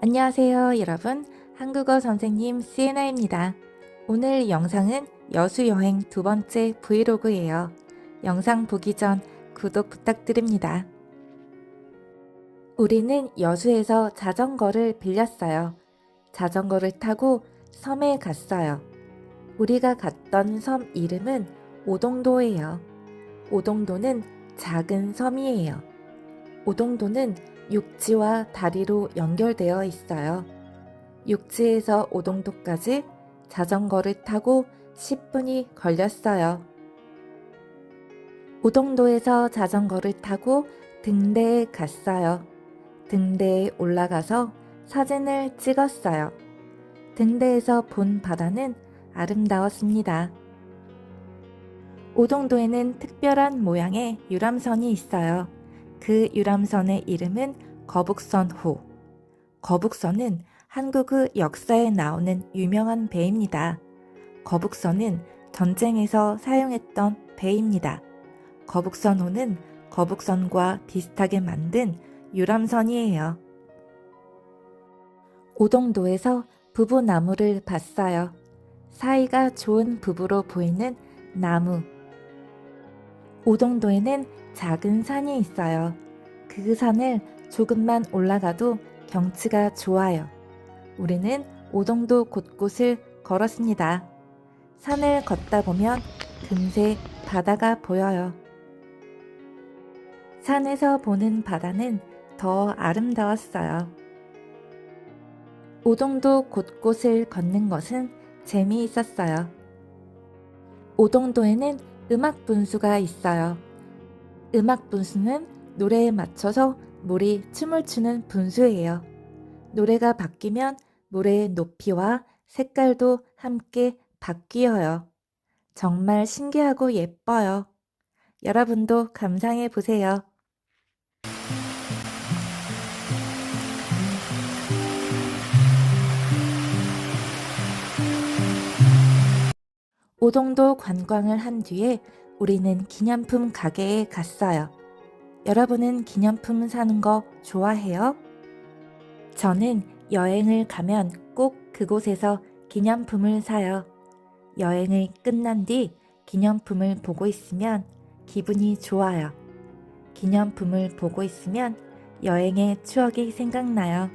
안녕하세요, 여러분. 한국어 선생님 시에나입니다. 오늘 영상은 여수여행 두 번째 브이로그예요. 영상 보기 전 구독 부탁드립니다. 우리는 여수에서 자전거를 빌렸어요. 자전거를 타고 섬에 갔어요. 우리가 갔던 섬 이름은 오동도예요. 오동도는 작은 섬이에요. 오동도는 육지와 다리로 연결되어 있어요. 육지에서 오동도까지 자전거를 타고 10분이 걸렸어요. 오동도에서 자전거를 타고 등대에 갔어요. 등대에 올라가서 사진을 찍었어요. 등대에서 본 바다는 아름다웠습니다. 오동도에는 특별한 모양의 유람선이 있어요. 그 유람선의 이름은 거북선호. 거북선은 한국의 역사에 나오는 유명한 배입니다. 거북선은 전쟁에서 사용했던 배입니다. 거북선호는 거북선과 비슷하게 만든 유람선이에요. 오동도에서 부부나무를 봤어요. 사이가 좋은 부부로 보이는 나무. 오동도에는 작은 산이 있어요. 그 산을 조금만 올라가도 경치가 좋아요. 우리는 오동도 곳곳을 걸었습니다. 산을 걷다 보면 금세 바다가 보여요. 산에서 보는 바다는 더 아름다웠어요. 오동도 곳곳을 걷는 것은 재미있었어요. 오동도에는 음악 분수가 있어요. 음악 분수는 노래에 맞춰서 물이 춤을 추는 분수예요. 노래가 바뀌면 물의 높이와 색깔도 함께 바뀌어요. 정말 신기하고 예뻐요. 여러분도 감상해 보세요. 오동도 관광을 한 뒤에 우리는 기념품 가게에 갔어요. 여러분은 기념품 사는 거 좋아해요? 저는 여행을 가면 꼭 그곳에서 기념품을 사요. 여행이 끝난 뒤 기념품을 보고 있으면 기분이 좋아요. 기념품을 보고 있으면 여행의 추억이 생각나요.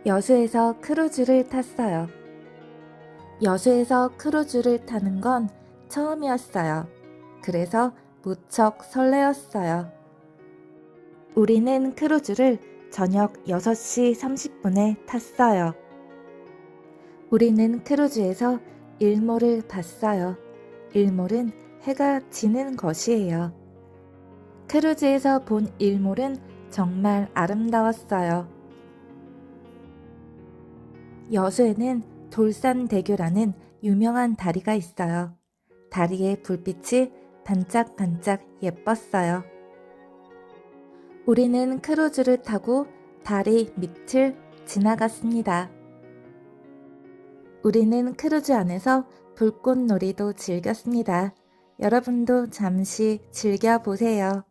여수에서 크루즈를 탔어요. 여수에서 크루즈를 타는 건 처음이었어요. 그래서 무척 설레었어요. 우리는 크루즈를 저녁 6시 30분에 탔어요. 우리는 크루즈에서 일몰을 봤어요. 일몰은 해가 지는 것이에요. 크루즈에서 본 일몰은 정말 아름다웠어요. 여수에는 돌산대교라는 유명한 다리가 있어요. 다리의 불빛이 반짝반짝 예뻤어요. 우리는 크루즈를 타고 다리 밑을 지나갔습니다. 우리는 크루즈 안에서 불꽃놀이도 즐겼습니다. 여러분도 잠시 즐겨보세요.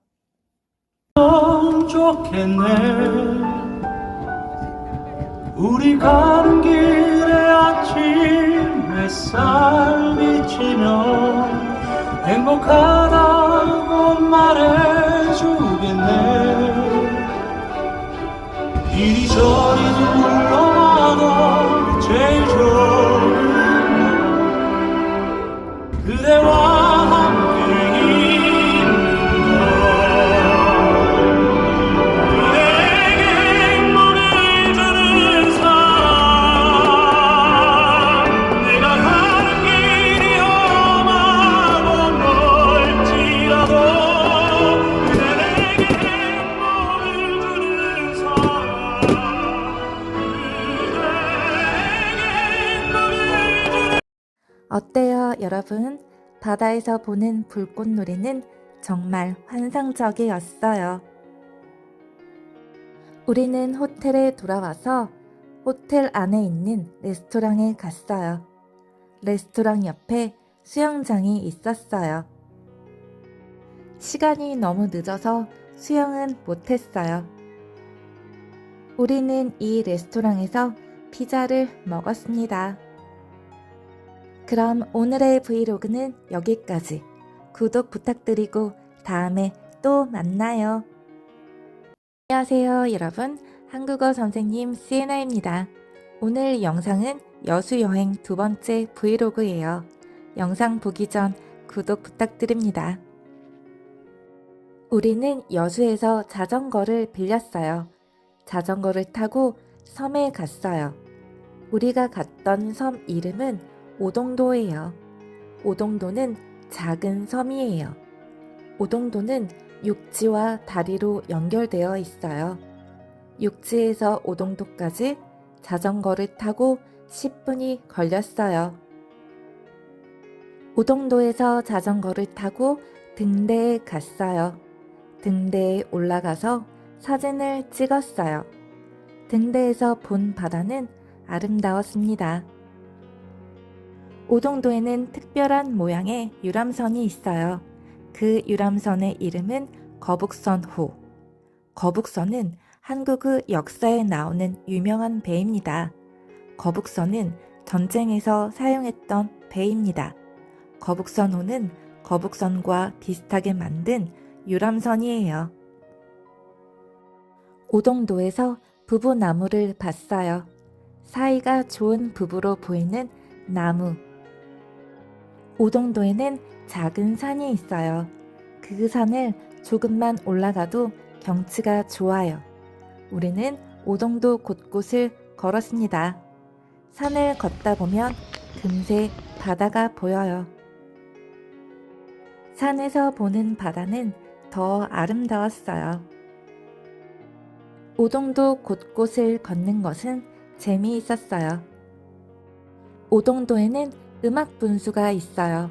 좋겠네. 우리 가는 길에 아침 햇살 비치면 행복하다고 말해주겠네. 이리저리 둘러봐도 제일 좋은 건 그대와 함께 있는 것. 그대에게 행복을 주는 사람. 내가 가는 길이 험하고 멀지라도 그대에게 행복을 주는 사람. 어때요, 여러분? 바다에서 보는 불꽃놀이는 정말 환상적이었어요. 우리는 호텔에 돌아와서 호텔 안에 있는 레스토랑에 갔어요. 레스토랑 옆에 수영장이 있었어요. 시간이 너무 늦어서 수영은 못했어요. 우리는 이 레스토랑에서 피자를 먹었습니다. 그럼 오늘의 브이로그는 여기까지. 구독 부탁드리고 다음에 또 만나요. 안녕하세요 여러분, 한국어 선생님 시에나입니다. 오늘 영상은 여수여행 두 번째 브이로그예요. 영상 보기 전 구독 부탁드립니다. 우리는 여수에서 자전거를 빌렸어요. 자전거를 타고 섬에 갔어요. 우리가 갔던 섬 이름은 오동도예요. 오동도는 작은 섬이에요. 오동도는 육지와 다리로 연결되어 있어요. 육지에서 오동도까지 자전거를 타고 10분이 걸렸어요. 오동도에서 자전거를 타고 등대에 갔어요. 등대에 올라가서 사진을 찍었어요. 등대에서 본 바다는 아름다웠습니다. 오동도에는 특별한 모양의 유람선이 있어요. 그 유람선의 이름은 거북선호. 거북선은 한국의 역사에 나오는 유명한 배입니다. 거북선은 전쟁에서 사용했던 배입니다. 거북선호는 거북선과 비슷하게 만든 유람선이에요. 오동도에서 부부나무를 봤어요. 사이가 좋은 부부로 보이는 나무. 오동도에는 작은 산이 있어요. 그 산을 조금만 올라가도 경치가 좋아요. 우리는 오동도 곳곳을 걸었습니다. 산을 걷다 보면 금세 바다가 보여요. 산에서 보는 바다는 더 아름다웠어요. 오동도 곳곳을 걷는 것은 재미있었어요. 오동도에는 음악 분수가 있어요.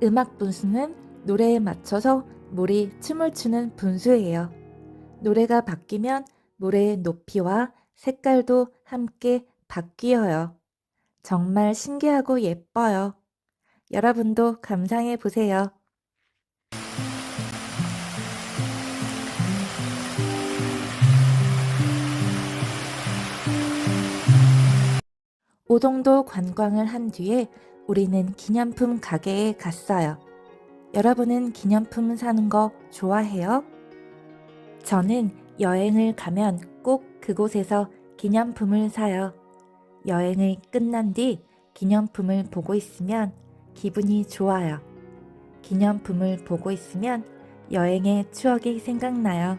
음악 분수는 노래에 맞춰서 물이 춤을 추는 분수예요. 노래가 바뀌면 노래의 높이와 색깔도 함께 바뀌어요. 정말 신기하고 예뻐요. 여러분도 감상해 보세요. 오동도 관광을 한 뒤에 우리는 기념품 가게에 갔어요. 여러분은 기념품 사는 거 좋아해요? 저는 여행을 가면 꼭 그곳에서 기념품을 사요. 여행이 끝난 뒤 기념품을 보고 있으면 기분이 좋아요. 기념품을 보고 있으면 여행의 추억이 생각나요.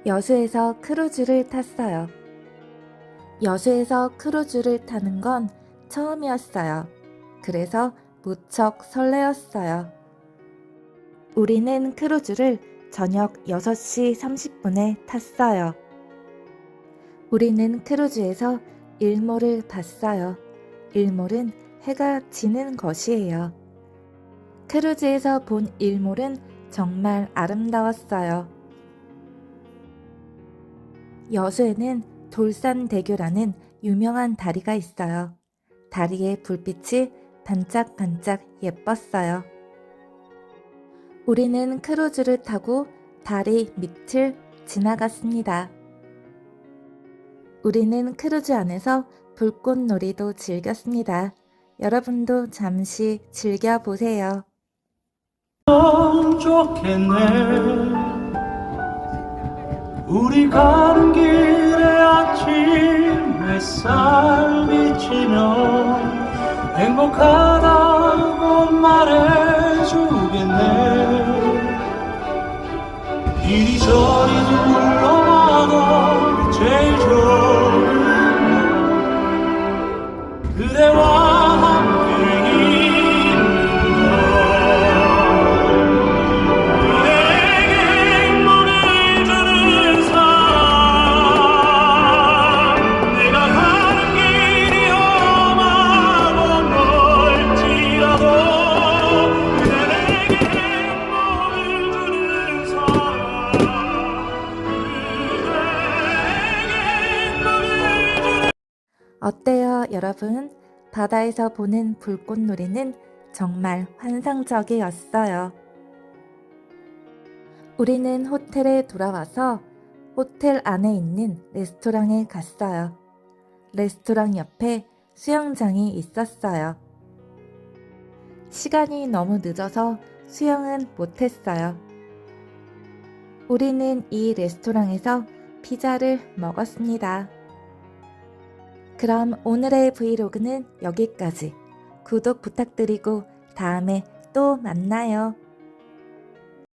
여수에서 크루즈를 탔어요. 여수에서 크루즈를 타는 건 처음이었어요. 그래서 무척 설레었어요. 우리는 크루즈를 저녁 6시 30분에 탔어요. 우리는 크루즈에서 일몰을 봤어요. 일몰은 해가 지는 것이에요. 크루즈에서 본 일몰은 정말 아름다웠어요. 여수에는 돌산대교라는 유명한 다리가 있어요. 다리의 불빛이 반짝반짝 예뻤어요. 우리는 크루즈를 타고 다리 밑을 지나갔습니다. 우리는 크루즈 안에서 불꽃놀이도 즐겼습니다. 여러분도 잠시 즐겨보세요. 좋겠네. 우리 가는 길에 아침 햇살 비치면 행복하다고 말해주겠네. 이리저리 둘러봐도 제일 좋은 건 그대와 함께 있는 것. 그대에게 행복을 주는 사람. 내가 가는 길이 험하고 멀지라도 그대에게 행복을 주는 사람. 어때요, 여러분? 바다에서 보는 불꽃놀이는 정말 환상적이었어요. 우리는 호텔에 돌아와서 호텔 안에 있는 레스토랑에 갔어요. 레스토랑 옆에 수영장이 있었어요. 시간이 너무 늦어서 수영은 못했어요. 우리는 이 레스토랑에서 피자를 먹었습니다. 그럼 오늘의 브이로그는 여기까지. 구독 부탁드리고 다음에 또 만나요.